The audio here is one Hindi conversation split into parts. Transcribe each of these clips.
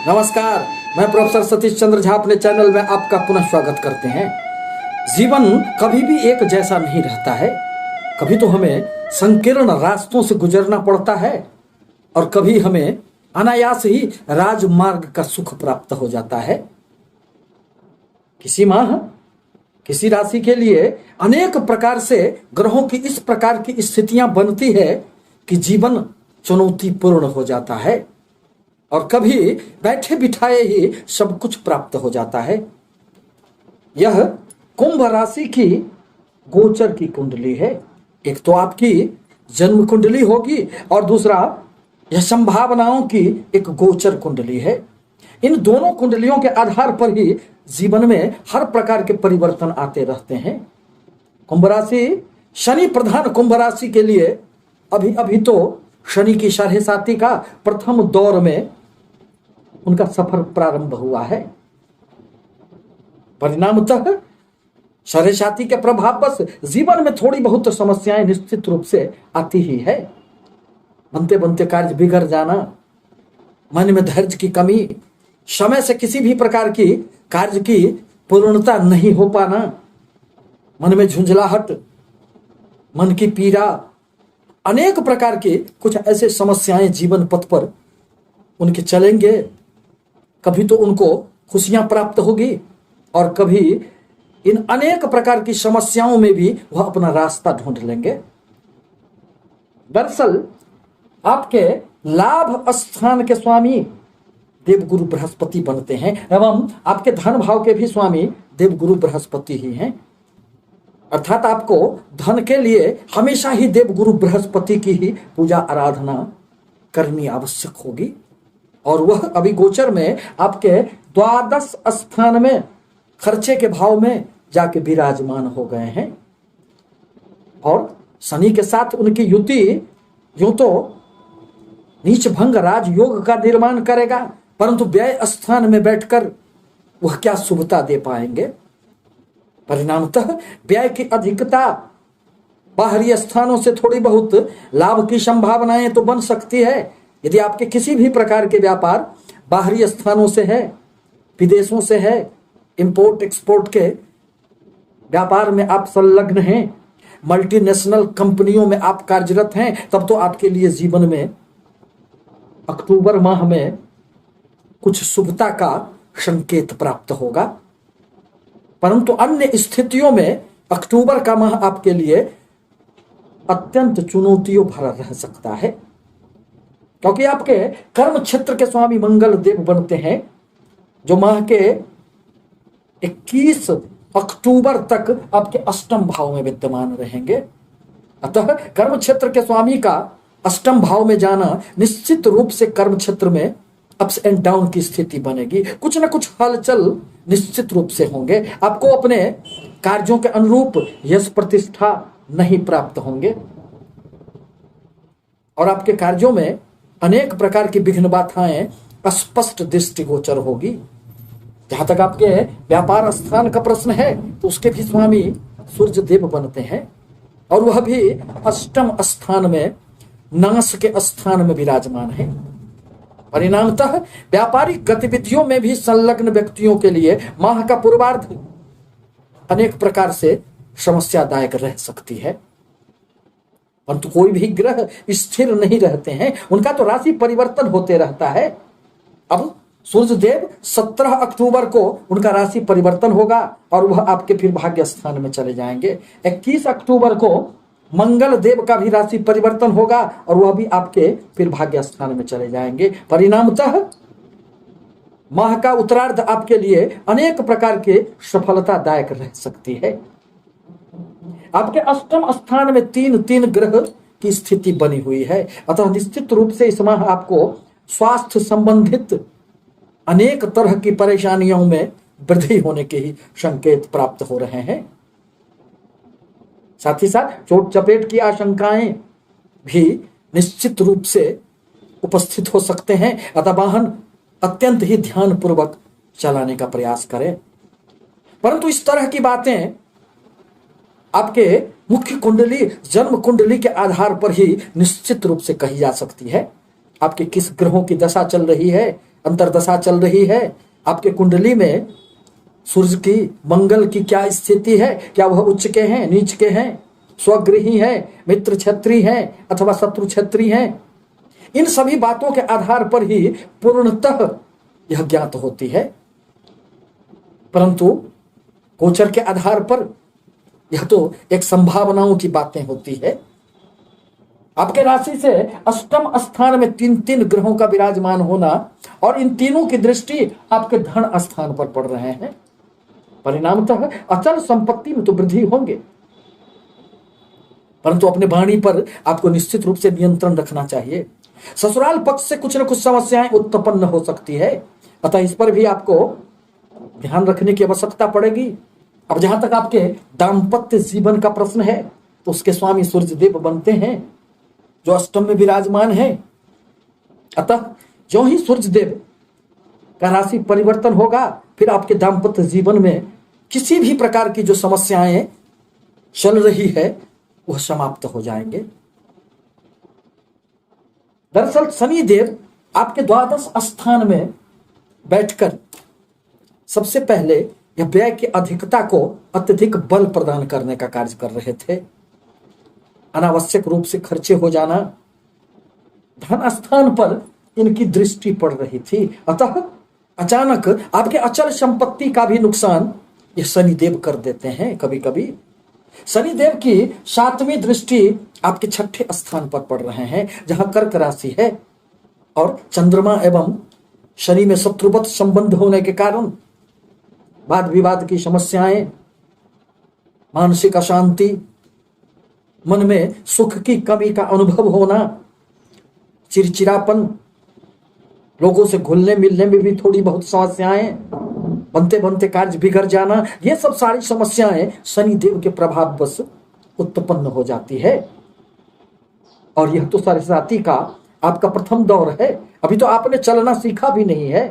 नमस्कार, मैं प्रोफेसर सतीश चंद्र झा अपने चैनल में आपका पुनः स्वागत करते हैं। जीवन कभी भी एक जैसा नहीं रहता है। कभी तो हमें संकीर्ण रास्तों से गुजरना पड़ता है और कभी हमें अनायास ही राजमार्ग का सुख प्राप्त हो जाता है। किसी माह किसी राशि के लिए अनेक प्रकार से ग्रहों की इस प्रकार की स्थितियां बनती है कि जीवन चुनौतीपूर्ण हो जाता है और कभी बैठे बिठाए ही सब कुछ प्राप्त हो जाता है। यह कुंभ राशि की गोचर की कुंडली है। एक तो आपकी जन्म कुंडली होगी और दूसरा यह संभावनाओं की एक गोचर कुंडली है। इन दोनों कुंडलियों के आधार पर ही जीवन में हर प्रकार के परिवर्तन आते रहते हैं। कुंभ राशि शनि प्रधान कुंभ राशि के लिए अभी तो शनि की साढ़े साती का प्रथम दौर में उनका सफर प्रारंभ हुआ है। परिणामतः साढ़े साती के प्रभाव बस जीवन में थोड़ी बहुत समस्याएं निश्चित रूप से आती ही है। बनते बनते कार्य बिगड़ जाना, मन में धैर्य की कमी, समय से किसी भी प्रकार की कार्य की पूर्णता नहीं हो पाना, मन में झुंझलाहट, मन की पीड़ा, अनेक प्रकार की कुछ ऐसे समस्याएं जीवन पथ पर उनके चलेंगे। कभी तो उनको खुशियां प्राप्त होगी और कभी इन अनेक प्रकार की समस्याओं में भी वह अपना रास्ता ढूंढ लेंगे। दरअसल आपके लाभ स्थान के स्वामी देवगुरु बृहस्पति बनते हैं एवं आपके धन भाव के भी स्वामी देवगुरु बृहस्पति ही हैं। अर्थात आपको धन के लिए हमेशा ही देवगुरु बृहस्पति की ही पूजा आराधना करनी आवश्यक होगी और वह अभी गोचर में आपके द्वादश स्थान में खर्चे के भाव में जाके विराजमान हो गए हैं और शनि के साथ उनकी युति यूं तो नीच भंग राजयोग का निर्माण करेगा, परंतु व्यय स्थान में बैठकर वह क्या शुभता दे पाएंगे। परिणामतः व्यय की अधिकता, बाहरी स्थानों से थोड़ी बहुत लाभ की संभावनाएं तो बन सकती है। यदि आपके किसी भी प्रकार के व्यापार बाहरी स्थानों से है, विदेशों से है, इंपोर्ट एक्सपोर्ट के व्यापार में आप संलग्न हैं, मल्टीनेशनल कंपनियों में आप कार्यरत हैं, तब तो आपके लिए जीवन में अक्टूबर माह में कुछ शुभता का संकेत प्राप्त होगा। परंतु अन्य स्थितियों में अक्टूबर का माह आपके लिए अत्यंत चुनौतियों भरा रह सकता है, क्योंकि आपके कर्म क्षेत्र के स्वामी मंगल देव बनते हैं जो माह के 21 अक्टूबर तक आपके अष्टम भाव में विद्यमान रहेंगे। अतः कर्म क्षेत्र के स्वामी का अष्टम भाव में जाना निश्चित रूप से कर्म क्षेत्र में अप्स एंड डाउन की स्थिति बनेगी। कुछ ना कुछ हलचल निश्चित रूप से होंगे। आपको अपने कार्यों के अनुरूप यश प्रतिष्ठा नहीं प्राप्त होंगे और आपके कार्यों में अनेक प्रकार की विघ्न बाधाएं स्पष्ट दृष्टिगोचर होगी। जहां तक आपके व्यापार स्थान का प्रश्न है तो उसके भी स्वामी सूर्य देव बनते हैं और वह भी अष्टम स्थान में नाश के स्थान में विराजमान है। परिणामतः व्यापारिक गतिविधियों में भी संलग्न व्यक्तियों के लिए माह का पूर्वार्ध अनेक प्रकार से समस्यादायक रह सकती है। परंतु कोई भी ग्रह स्थिर नहीं रहते हैं, उनका तो राशि परिवर्तन होते रहता है। अब सूर्य देव 17 अक्टूबर को उनका राशि परिवर्तन होगा और वह आपके फिर भाग्य स्थान में चले जाएंगे। 21 अक्टूबर को मंगल देव का भी राशि परिवर्तन होगा और वह भी आपके फिर भाग्य स्थान में चले जाएंगे। परिणामतः माह का उत्तरार्ध आपके लिए अनेक प्रकार के सफलतादायक रह सकती है। आपके अष्टम स्थान में 3 ग्रह की स्थिति बनी हुई है, अतः निश्चित रूप से इस माह आपको स्वास्थ्य संबंधित अनेक तरह की परेशानियों में वृद्धि होने के ही संकेत प्राप्त हो रहे हैं। साथ ही साथ चोट चपेट की आशंकाएं भी निश्चित रूप से उपस्थित हो सकते हैं, अतः वाहन अत्यंत ही ध्यानपूर्वक चलाने का प्रयास करें। परंतु इस तरह की बातें आपके मुख्य कुंडली, जन्म कुंडली के आधार पर ही निश्चित रूप से कही जा सकती है। आपके किस ग्रहों की दशा चल रही है, अंतर्दशा चल रही है, आपके कुंडली में सूर्य की, मंगल की क्या स्थिति है, क्या वह उच्च के हैं, नीच के हैं, स्वगृही है, मित्र क्षेत्री है अथवा शत्रु क्षेत्री है, इन सभी बातों के आधार पर ही पूर्णतः यह ज्ञात होती है। परंतु गोचर के आधार पर यह तो एक संभावनाओं की बातें होती है। आपके राशि से अष्टम स्थान में तीन तीन ग्रहों का विराजमान होना और इन तीनों की दृष्टि आपके धन स्थान पर पड़ रहे हैं, परिणामतः अचल संपत्ति में तो वृद्धि होंगे, परंतु अपने वाणी पर आपको निश्चित रूप से नियंत्रण रखना चाहिए। ससुराल पक्ष से कुछ न कुछ समस्याएं उत्पन्न हो सकती है, अतः इस पर भी आपको ध्यान रखने की आवश्यकता पड़ेगी। अब जहां तक आपके दाम्पत्य जीवन का प्रश्न है तो उसके स्वामी सूर्यदेव बनते हैं जो अष्टम में विराजमान है। अतः जो ही सूर्यदेव का राशि परिवर्तन होगा फिर आपके दाम्पत्य जीवन में किसी भी प्रकार की जो समस्याएं चल रही है वह समाप्त हो जाएंगे। दरअसल शनि देव आपके द्वादश स्थान में बैठकर सबसे पहले यह व्यय की अधिकता को अत्यधिक बल प्रदान करने का कार्य कर रहे थे। अनावश्यक रूप से खर्चे हो जाना, धन स्थान पर इनकी दृष्टि पड़ रही थी, अतः अचानक आपके अचल संपत्ति का भी नुकसान ये शनिदेव कर देते हैं। कभी कभी शनिदेव की 7वीं दृष्टि आपके 6ठे स्थान पर पड़ रहे हैं जहां कर्क राशि है और चंद्रमा एवं शनि में शत्रुवत संबंध होने के कारण वाद विवाद की समस्याएं, मानसिक अशांति, मन में सुख की कमी का अनुभव होना, चिड़चिड़ापन, लोगों से घुलने मिलने में भी थोड़ी बहुत समस्याएं, बनते बनते कार्य बिगड़ जाना, ये सब सारी समस्याएं शनिदेव के प्रभाववश उत्पन्न हो जाती है। और यह तो सरस्वती का आपका प्रथम दौर है, अभी तो आपने चलना सीखा भी नहीं है।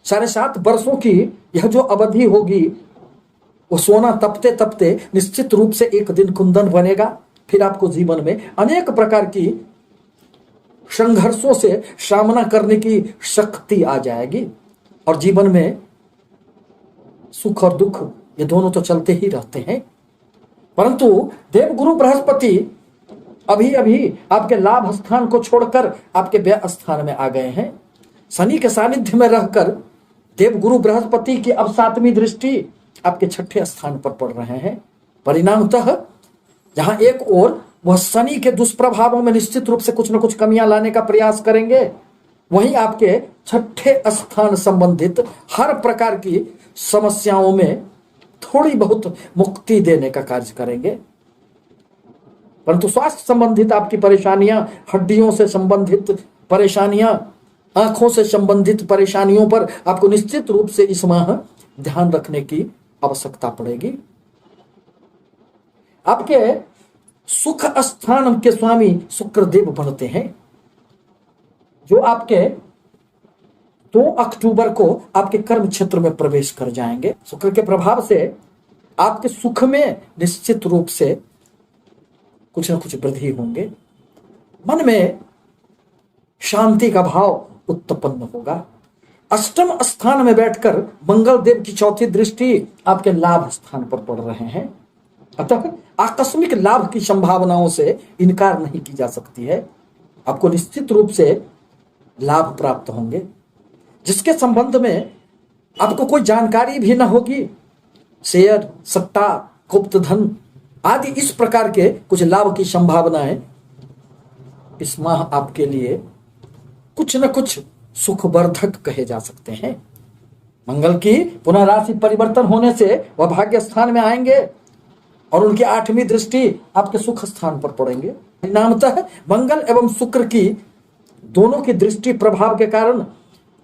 7.5 वर्षों की यह जो अवधि होगी वो सोना तपते तपते निश्चित रूप से एक दिन कुंदन बनेगा। फिर आपको जीवन में अनेक प्रकार की संघर्षों से सामना करने की शक्ति आ जाएगी और जीवन में सुख और दुख ये दोनों तो चलते ही रहते हैं। परंतु देवगुरु बृहस्पति अभी अभी आपके लाभ स्थान को छोड़कर आपके व्यय स्थान में आ गए हैं। शनि के सानिध्य में रहकर देवगुरु बृहस्पति की अब 7वीं दृष्टि आपके 6ठे स्थान पर पड़ रहे हैं। परिणामतः जहां एक ओर वह शनि के दुष्प्रभावों में निश्चित रूप से कुछ न कुछ कमियां लाने का प्रयास करेंगे, वहीं आपके 6ठे स्थान संबंधित हर प्रकार की समस्याओं में थोड़ी बहुत मुक्ति देने का कार्य करेंगे। परंतु स्वास्थ्य संबंधित आपकी परेशानियां, हड्डियों से संबंधित परेशानियां, आंखों से संबंधित परेशानियों पर आपको निश्चित रूप से इस माह ध्यान रखने की आवश्यकता पड़ेगी। आपके सुख स्थान के स्वामी शुक्रदेव बनते हैं जो आपके 2 अक्टूबर को आपके कर्म क्षेत्र में प्रवेश कर जाएंगे। शुक्र के प्रभाव से आपके सुख में निश्चित रूप से कुछ न कुछ वृद्धि होंगे, मन में शांति का भाव उत्पन्न होगा। अष्टम स्थान में बैठकर मंगल देव की 4थी दृष्टि आपके लाभ स्थान पर पड़ रहे हैं, अतः आकस्मिक लाभ की संभावनाओं से इनकार नहीं की जा सकती है। आपको निश्चित रूप से लाभ प्राप्त होंगे जिसके संबंध में आपको कोई जानकारी भी ना होगी। शेयर, सट्टा, गुप्त धन आदि इस प्रकार के कुछ लाभ की संभावनाएं इस माह आपके लिए कुछ न कुछ सुखवर्धक कहे जा सकते हैं। मंगल की पुनः राशि परिवर्तन होने से वह भाग्य स्थान में आएंगे और उनकी 8वीं दृष्टि आपके सुख स्थान पर पड़ेंगे। परिणामतः मंगल एवं शुक्र की दोनों की दृष्टि प्रभाव के कारण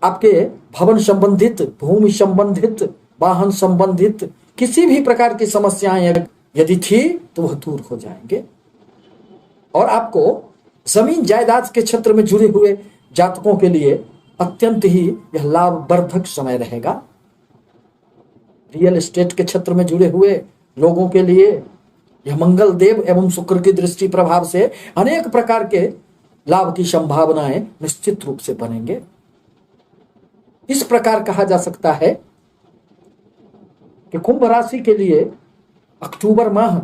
आपके भवन संबंधित, भूमि संबंधित, वाहन संबंधित किसी भी प्रकार की समस्याएं यदि थी तो वह दूर हो जाएंगे और आपको जमीन जायदाद के क्षेत्र में जुड़े हुए जातकों के लिए अत्यंत ही यह लाभवर्धक समय रहेगा। रियल एस्टेट के क्षेत्र में जुड़े हुए लोगों के लिए यह मंगल देव एवं शुक्र की दृष्टि प्रभाव से अनेक प्रकार के लाभ की संभावनाएं निश्चित रूप से बनेंगे। इस प्रकार कहा जा सकता है कि कुंभ राशि के लिए अक्टूबर माह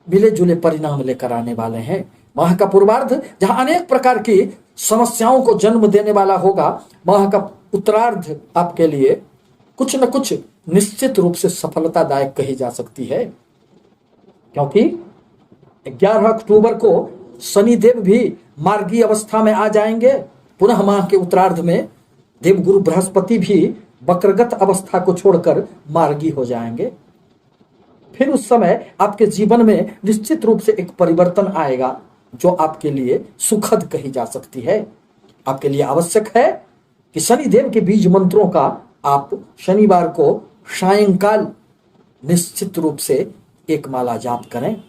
मिले जुले परिणाम लेकर आने वाले हैं। माह का पूर्वार्ध जहां अनेक प्रकार की समस्याओं को जन्म देने वाला होगा, माह का उत्तरार्ध आपके लिए कुछ न कुछ निश्चित रूप से सफलतादायक कही जा सकती है, क्योंकि 11 अक्टूबर को शनिदेव भी मार्गी अवस्था में आ जाएंगे। पुनः माह के उत्तरार्ध में देवगुरु बृहस्पति भी वक्रगत अवस्था को छोड़कर मार्गी हो जाएंगे। फिर उस समय आपके जीवन में निश्चित रूप से एक परिवर्तन आएगा जो आपके लिए सुखद कही जा सकती है। आपके लिए आवश्यक है कि शनिदेव के बीज मंत्रों का आप शनिवार को सायंकाल निश्चित रूप से एक माला जाप करें।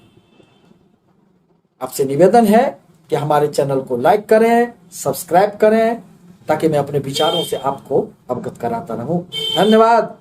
आपसे निवेदन है कि हमारे चैनल को लाइक करें, सब्सक्राइब करें, ताकि मैं अपने विचारों से आपको अवगत कराता रहूं। धन्यवाद।